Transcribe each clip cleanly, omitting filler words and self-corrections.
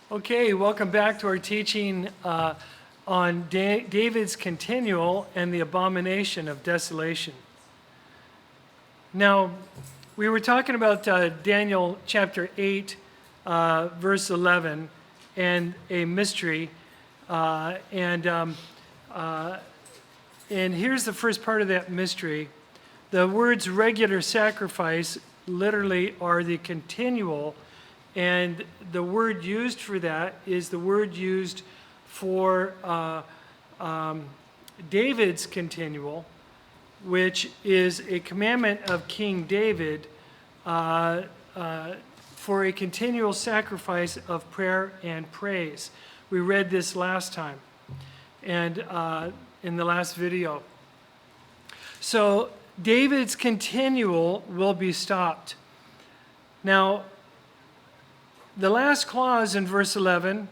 Okay, welcome back to our teaching on David's Continual and the abomination of desolation. Now, we were talking about Daniel chapter 8, verse 11, and a mystery. And here's the first part of that mystery. The words regular sacrifice literally are the continual. And the word used for that is the word used for David's continual, which is a commandment of King David for a continual sacrifice of prayer and praise. We read this last time and in the last video. So David's continual will be stopped. Now, the last clause in verse 11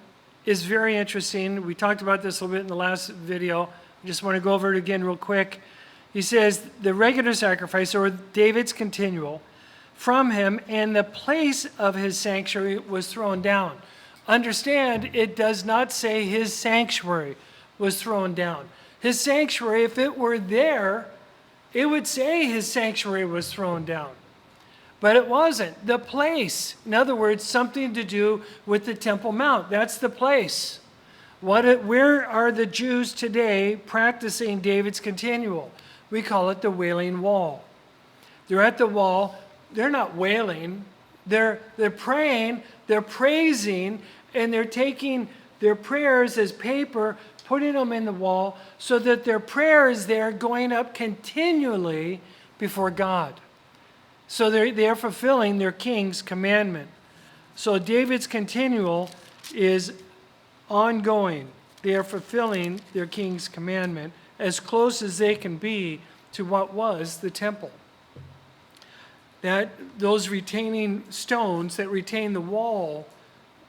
is very interesting. We talked about this a little bit in the last video. I just want to go over it again real quick. He says, the regular sacrifice, or David's continual, from him, and the place of his sanctuary was thrown down. Understand, it does not say his sanctuary was thrown down. His sanctuary, if it were there, it would say his sanctuary was thrown down. But it wasn't. The place, in other words, something to do with the Temple Mount. That's the place. Where are the Jews today practicing David's continual? We call it the Wailing Wall. They're at the wall. They're not wailing. They're praying. They're praising. And they're taking their prayers as paper, putting them in the wall so that their prayer is there going up continually before God. So they are fulfilling their king's commandment. So David's continual is ongoing. They are fulfilling their king's commandment as close as they can be to what was the temple. Those retaining stones that retain the wall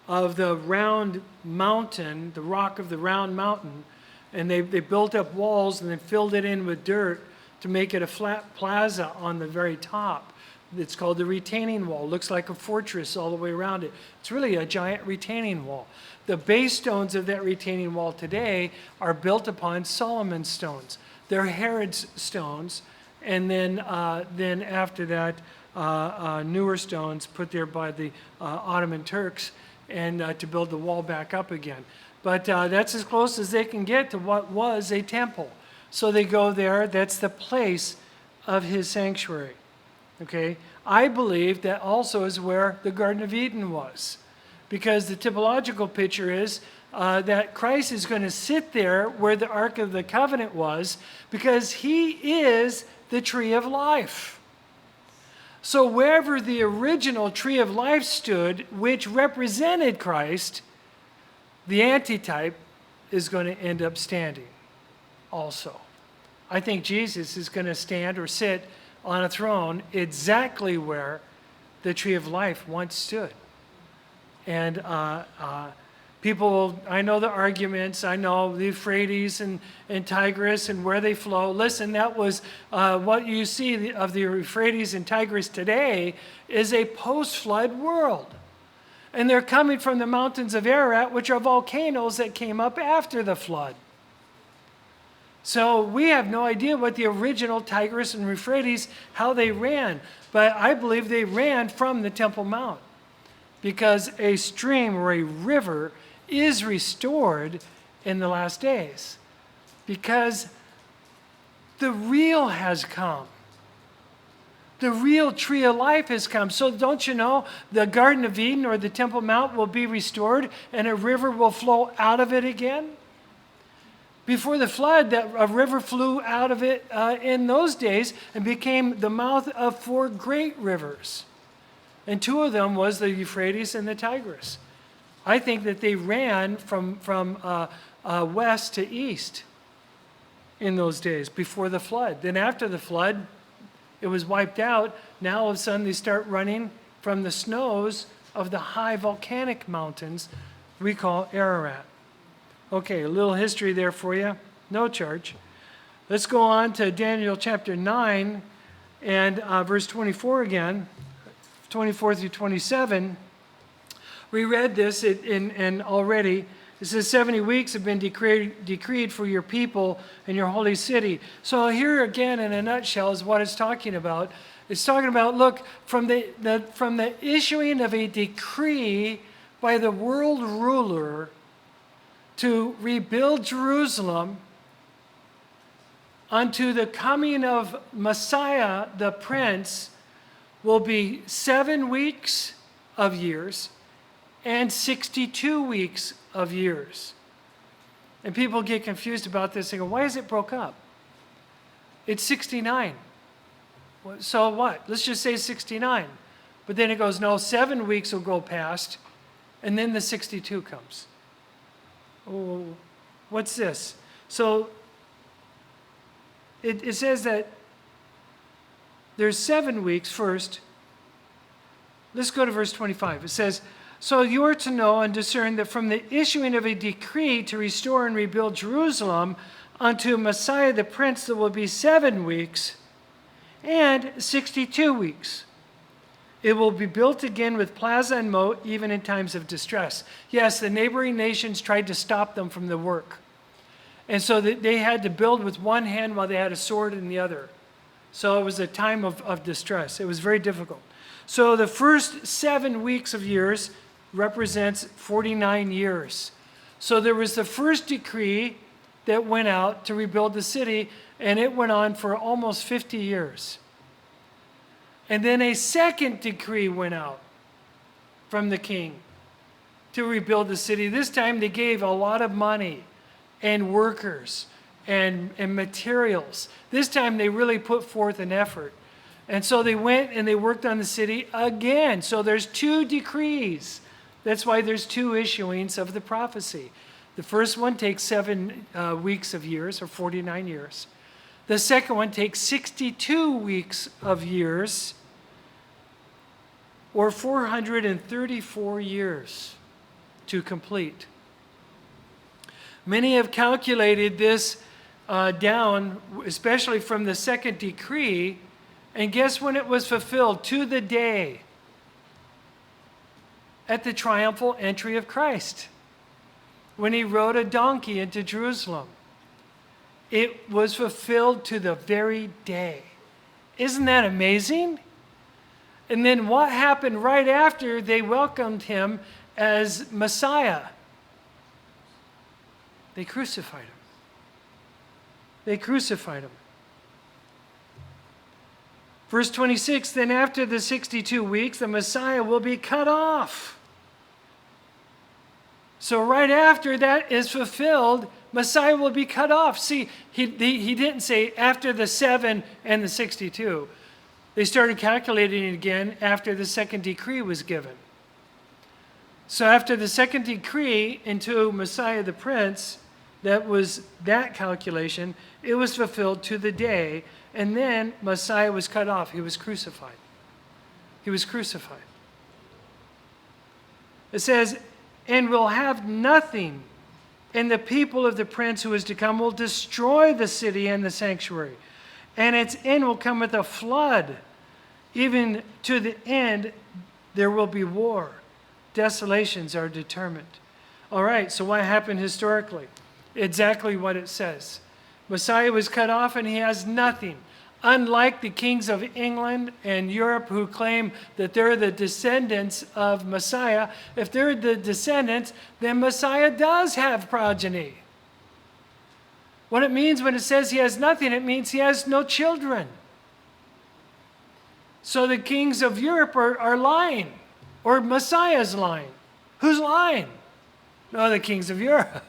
of the round mountain, the rock of the round mountain, and they built up walls and then filled it in with dirt to make it a flat plaza on the very top. It's called the retaining wall. It looks like a fortress all the way around it. It's really a giant retaining wall. The base stones of that retaining wall today are built upon Solomon's stones. They're Herod's stones, and then after that, newer stones put there by the Ottoman Turks and to build the wall back up again. But that's as close as they can get to what was a temple. So they go there. That's the place of his sanctuary. Okay, I believe that also is where the Garden of Eden was, because the typological picture is that Christ is going to sit there where the Ark of the Covenant was, because he is the tree of life. So wherever the original tree of life stood, which represented Christ, the antitype is going to end up standing also. I think Jesus is going to stand or sit on a throne exactly where the tree of life once stood. And people, I know the arguments, I know the Euphrates and Tigris and where they flow. Listen, that was what you see of the Euphrates and Tigris today is a post-flood world. And they're coming from the mountains of Ararat, which are volcanoes that came up after the flood. So we have no idea what the original Tigris and Euphrates, how they ran. But I believe they ran from the Temple Mount, because a stream or a river is restored in the last days, because the real has come. The real tree of life has come. So don't you know the Garden of Eden or the Temple Mount will be restored and a river will flow out of it again? Before the flood, a river flew out of it in those days and became the mouth of 4 great rivers. And 2 of them was the Euphrates and the Tigris. I think that they ran from west to east in those days before the flood. Then after the flood, it was wiped out. Now all of a sudden they start running from the snows of the high volcanic mountains we call Ararat. Okay, a little history there for you. No charge. Let's go on to Daniel chapter 9 and verse 24 again, 24 through 27. We read this and already. It says 70 weeks have been decreed for your people and your holy city. So here again, in a nutshell, is what it's talking about. It's talking about, look, from the issuing of a decree by the world ruler to rebuild Jerusalem unto the coming of Messiah, the Prince, will be 7 weeks of years and 62 weeks of years. And people get confused about this. They go, why is it broke up? It's 69. So what? Let's just say 69. But then it goes, no, 7 weeks will go past, and then the 62 comes. Oh, what's this? So it says that there's 7 weeks first. Let's go to verse 25. It says, so you are to know and discern that from the issuing of a decree to restore and rebuild Jerusalem unto Messiah the Prince, there will be 7 weeks and 62 weeks. It will be built again with plaza and moat, even in times of distress. Yes, the neighboring nations tried to stop them from the work. And so they had to build with one hand while they had a sword in the other. So it was a time of distress. It was very difficult. So the first 7 weeks of years represents 49 years. So there was the first decree that went out to rebuild the city, and it went on for almost 50 years. And then a second decree went out from the king to rebuild the city. This time they gave a lot of money and workers and materials. This time they really put forth an effort. And so they went and they worked on the city again. So there's 2 decrees. That's why there's 2 issuings of the prophecy. The first one takes 7 weeks of years, or 49 years. The second one takes 62 weeks of years, or 434 years to complete. Many have calculated this down, especially from the second decree, and guess when it was fulfilled? To the day, at the triumphal entry of Christ, when he rode a donkey into Jerusalem. It was fulfilled to the very day. Isn't that amazing? And then what happened right after they welcomed him as Messiah? They crucified him. They crucified him. Verse 26, then after the 62 weeks, the Messiah will be cut off. So right after that is fulfilled, Messiah will be cut off. See, he didn't say after the 7 and the 62. They started calculating it again after the second decree was given. So after the second decree into Messiah the Prince, that was that calculation, it was fulfilled to the day, and then Messiah was cut off. He was crucified. He was crucified. It says, and will have nothing, and the people of the prince who is to come will destroy the city and the sanctuary, and its end will come with a flood. Even to the end, there will be war. Desolations are determined. All right, so what happened historically? Exactly what it says. Messiah was cut off and he has nothing. Unlike the kings of England and Europe who claim that they're the descendants of Messiah, if they're the descendants, then Messiah does have progeny. What it means when it says he has nothing, it means he has no children. So the kings of Europe are lying, or Messiah's lying. Who's lying? No, the kings of Europe.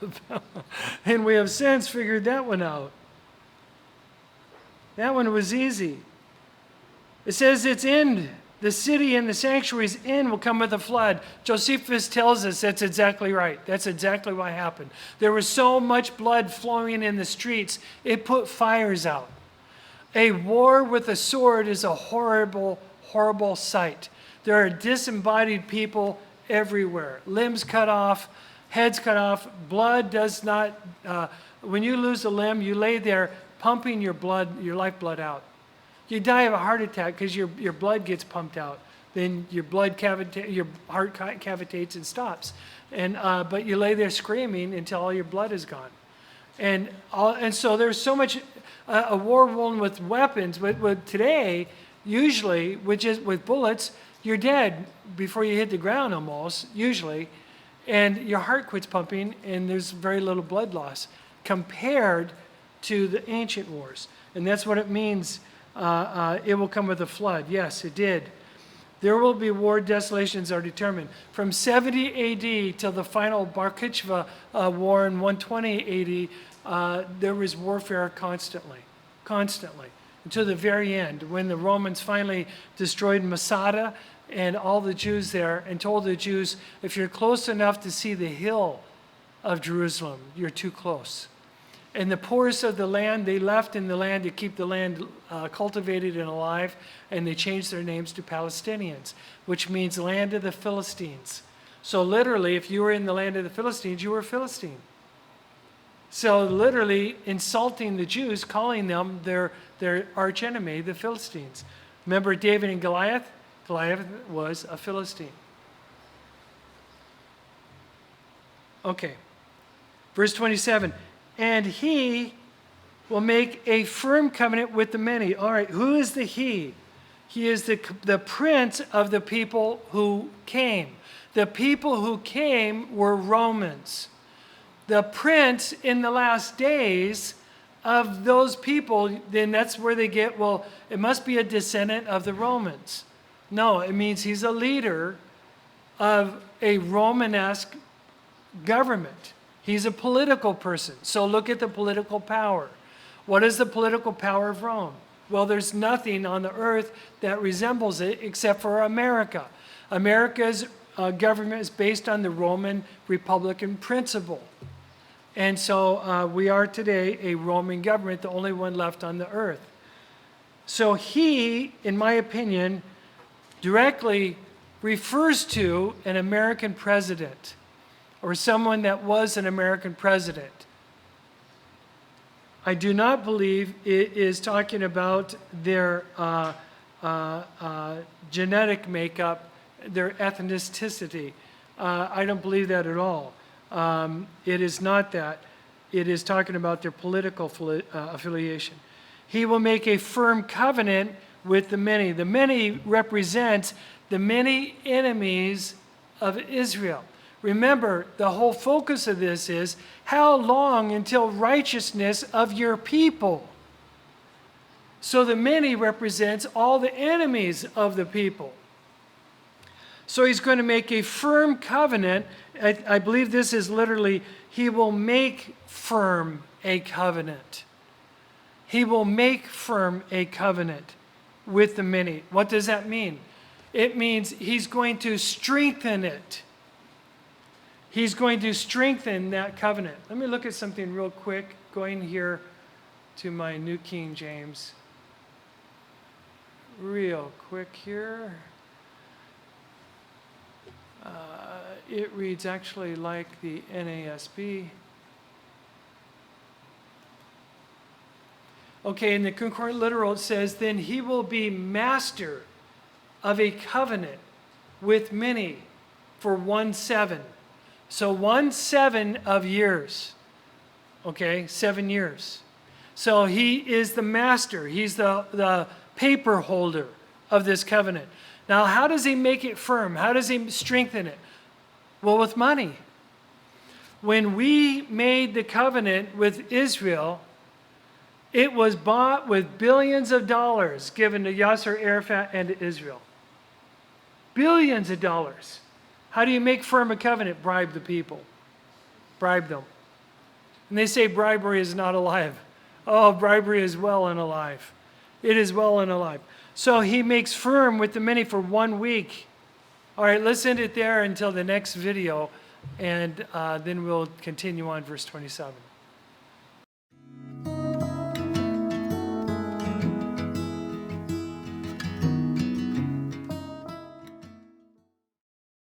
And we have since figured that one out. That one was easy. It says its end, the city and the sanctuary's end will come with a flood. Josephus tells us that's exactly right. That's exactly what happened. There was so much blood flowing in the streets, it put fires out. A war with a sword is a horrible, horrible sight. There are disembodied people everywhere. Limbs cut off, heads cut off. Blood does not, when you lose a limb, you lay there pumping your blood, your lifeblood out. You die of a heart attack because your blood gets pumped out. then your your heart cavitates and stops. But you lay there screaming until all your blood is gone. And so there's so much a war won with weapons, but today, usually, which is with bullets, you're dead before you hit the ground almost, usually, and your heart quits pumping, and there's very little blood loss compared to the ancient wars. And that's what it means, it will come with a flood. Yes, it did. There will be war, desolations are determined. From 70 A.D. till the final Bar Kokhba war in 120 A.D., there was warfare constantly, until the very end, when the Romans finally destroyed Masada and all the Jews there and told the Jews, if you're close enough to see the hill of Jerusalem, you're too close. And the poorest of the land, they left in the land to keep the land cultivated and alive, and they changed their names to Palestinians, which means land of the Philistines. So literally, if you were in the land of the Philistines, you were a Philistine. So literally insulting the Jews, calling them their archenemy, the Philistines. Remember David and Goliath? Goliath was a Philistine. Okay. Verse 27. And he will make a firm covenant with the many. All right, who is the he? He is the prince of the people who came. The people who came were Romans. The prince in the last days of those people, then that's where they get, well, it must be a descendant of the Romans. No, it means he's a leader of a Romanesque government. He's a political person. So look at the political power. What is the political power of Rome? Well, there's nothing on the earth that resembles it except for America. America's government is based on the Roman Republican principle. And so we are today a Roman government, the only one left on the earth. So he, in my opinion, directly refers to an American president or someone that was an American president. I do not believe it is talking about their genetic makeup, their ethnicity. I don't believe that at all. It is not that. It is talking about their political affiliation. He will make a firm covenant with the many. The many represents the many enemies of Israel. Remember, the whole focus of this is how long until righteousness of your people. So the many represents all the enemies of the people. So he's going to make a firm covenant. I believe this is literally, he will make firm a covenant. He will make firm a covenant with the many. What does that mean? It means he's going to strengthen it. He's going to strengthen that covenant. Let me look at something real quick, going here to my New King James. Real quick here. It reads actually like the NASB. Okay, in the Concordant Literal it says, then he will be master of a covenant with many for 1/7. So 1/7 of years. Okay, 7 years. So he is the master. He's the paper holder of this covenant. Now, how does he make it firm? How does he strengthen it? Well, with money. When we made the covenant with Israel, it was bought with billions of dollars given to Yasser Arafat and to Israel. Billions of dollars. How do you make firm a covenant? Bribe the people. Bribe them. And they say bribery is not alive. Oh, bribery is well and alive. It is well and alive. So he makes firm with the many for 1 week. All right, let's end it there until the next video, and then we'll continue on verse 27.